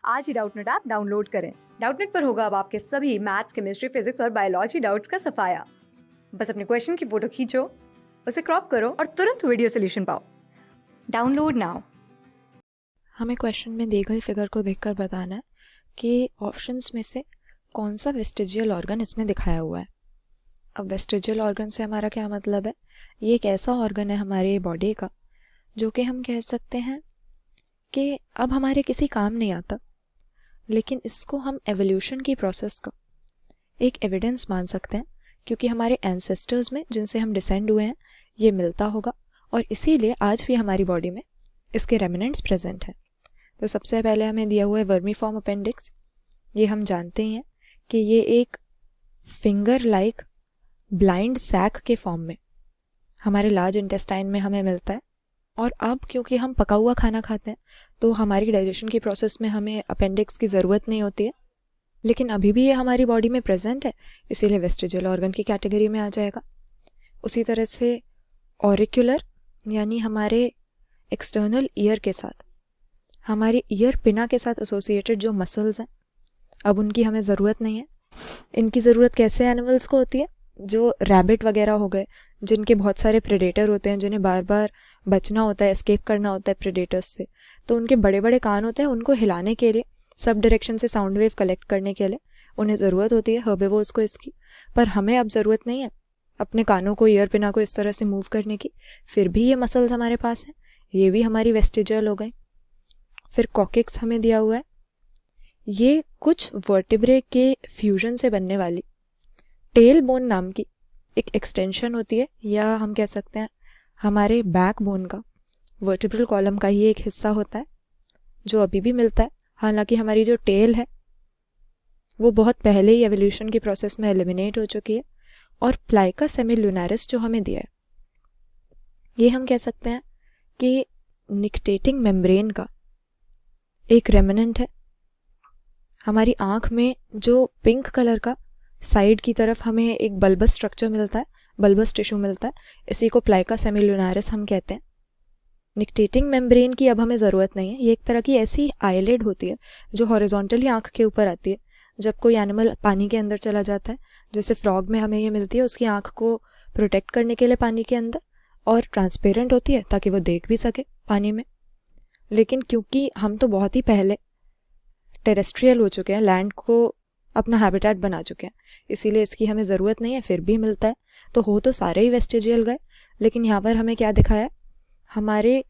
आज ही Doubtnut app download करें। Doubtnut पर होगा अब आपके सभी मैथ्स, केमिस्ट्री, फिजिक्स और बायोलॉजी डाउट्स का सफाया। बस अपने क्वेश्चन की फोटो खींचो, उसे क्रॉप करो और तुरंत वीडियो सोल्यूशन पाओ। Download now. हमें क्वेश्चन में दी गई फिगर को देखकर बताना है कि ऑप्शंस में से कौन सा वेस्टिजियल ऑर्गन इसमें दिखाया हुआ है। अब वेस्टिजियल ऑर्गन से हमारा क्या मतलब है? ये एक ऐसा ऑर्गन है हमारे बॉडी का जो कि हम कह सकते हैं कि अब हमारे किसी काम नहीं आता, लेकिन इसको हम एवोल्यूशन की प्रोसेस का एक एविडेंस मान सकते हैं, क्योंकि हमारे एंसेस्टर्स में जिनसे हम डिसेंड हुए हैं ये मिलता होगा और इसीलिए आज भी हमारी बॉडी में इसके रेमिनेंट्स प्रेजेंट हैं। तो सबसे पहले हमें दिया हुआ है वर्मीफॉर्म अपेंडिक्स। ये हम जानते हैं कि ये एक फिंगर लाइक ब्लाइंड सैक के फॉर्म में हमारे लार्ज इंटेस्टाइन में हमें मिलता है। और अब क्योंकि हम पका हुआ खाना खाते हैं तो हमारी डाइजेशन की प्रोसेस में हमें अपेंडिक्स की ज़रूरत नहीं होती है, लेकिन अभी भी ये हमारी बॉडी में प्रेजेंट है, इसीलिए वेस्टिजियल ऑर्गन की कैटेगरी में आ जाएगा। उसी तरह से ऑरिक्युलर यानी हमारे एक्सटर्नल ईयर के साथ, हमारी ईयर पिना के साथ एसोसिएटेड जो मसल्स हैं, अब उनकी हमें ज़रूरत नहीं है। इनकी ज़रूरत कैसे एनिमल्स को होती है? जो रैबिट वगैरह हो गए, जिनके बहुत सारे प्रेडेटर होते हैं, जिन्हें बार बार बचना होता है, एस्केप करना होता है प्रेडेटर्स से, तो उनके बड़े बड़े कान होते हैं, उनको हिलाने के लिए, सब डायरेक्शन से साउंड वेव कलेक्ट करने के लिए उन्हें ज़रूरत होती है हर्बिवोर्स को इसकी। पर हमें अब ज़रूरत नहीं है अपने कानों को, ईयर पिना को इस तरह से मूव करने की, फिर भी ये मसल्स हमारे पास हैं, ये भी हमारी वेस्टिजियल हो गई। फिर कॉकिक्स हमें दिया हुआ है। ये कुछ वर्टिब्रे के फ्यूजन से बनने वाली टेल बोन नाम की एक एक्सटेंशन होती है, या हम कह सकते हैं हमारे बैक बोन का, वर्टिब्रल कॉलम का ही एक हिस्सा होता है जो अभी भी मिलता है। हालांकि हमारी जो टेल है वो बहुत पहले ही एवोल्यूशन की प्रोसेस में एलिमिनेट हो चुकी है। और प्लाइका सेमिलुनारिस जो हमें दिया है, ये हम कह सकते हैं कि निक्टेटिंग मेम्ब्रेन का एक रेमिनेंट है। हमारी आँख में जो पिंक कलर का साइड की तरफ हमें एक बल्बस स्ट्रक्चर मिलता है, बल्बस टिश्यू मिलता है, इसी को प्लाइका सेमिलुनारिस हम कहते हैं। निक्टेटिंग मेम्ब्रेन की अब हमें ज़रूरत नहीं है। ये एक तरह की ऐसी आईलिड होती है जो हॉरिजॉन्टली आँख के ऊपर आती है जब कोई एनिमल पानी के अंदर चला जाता है। जैसे फ्रॉग में हमें ये मिलती है, उसकी आँख को प्रोटेक्ट करने के लिए पानी के अंदर, और ट्रांसपेरेंट होती है ताकि वो देख भी सके पानी में। लेकिन क्योंकि हम तो बहुत ही पहले टेरेस्ट्रियल हो चुके हैं, लैंड को अपना हैबिटेट बना चुके हैं, इसीलिए इसकी हमें ज़रूरत नहीं है, फिर भी मिलता है। तो हो तो सारे ही वेस्टिजियल गए, लेकिन यहाँ पर हमें क्या दिखाया है? हमारे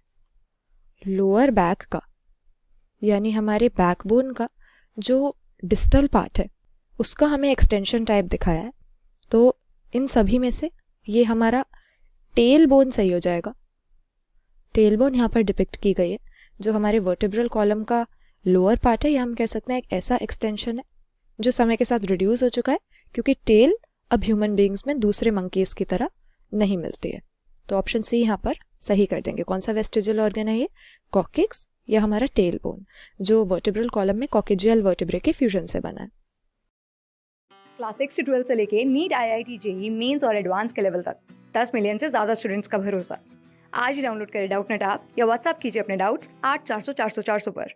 लोअर बैक का, यानी हमारे बैकबोन का जो डिस्टल पार्ट है, उसका हमें एक्सटेंशन टाइप दिखाया है। तो इन सभी में से ये हमारा टेल बोन सही हो जाएगा। टेल बोन यहाँ पर डिपिक्ट की गई है, जो हमारे वर्टिब्रल कॉलम का लोअर पार्ट है, या हम कह सकते हैं एक ऐसा एक्सटेंशन है जो समय के साथ रिड्यूस हो चुका है, क्योंकि टेल अब ह्यूमन बीइंग्स में दूसरे मंकीज की तरह नहीं मिलती है। तो ऑप्शन सी यहाँ पर सही कर देंगे। कौन सा वेस्टिजियल ऑर्गन है ये? कॉकिक्स या हमारा टेल बोन, जो वर्टिब्रल कॉलम में कॉकिजियल वर्टिब्रे के फ्यूजन से बना है। क्लास 6 से 12 से लेके नीट, IIT, JEE मेंस और एडवांस के लेवल तक 10 मिलियन से ज्यादा स्टूडेंट्स का भरोसा। आज ही डाउनलोड करें डाउटनेट ऐप या व्हाट्सएप कीजिए अपने डाउट्स 8400 400 400 पर।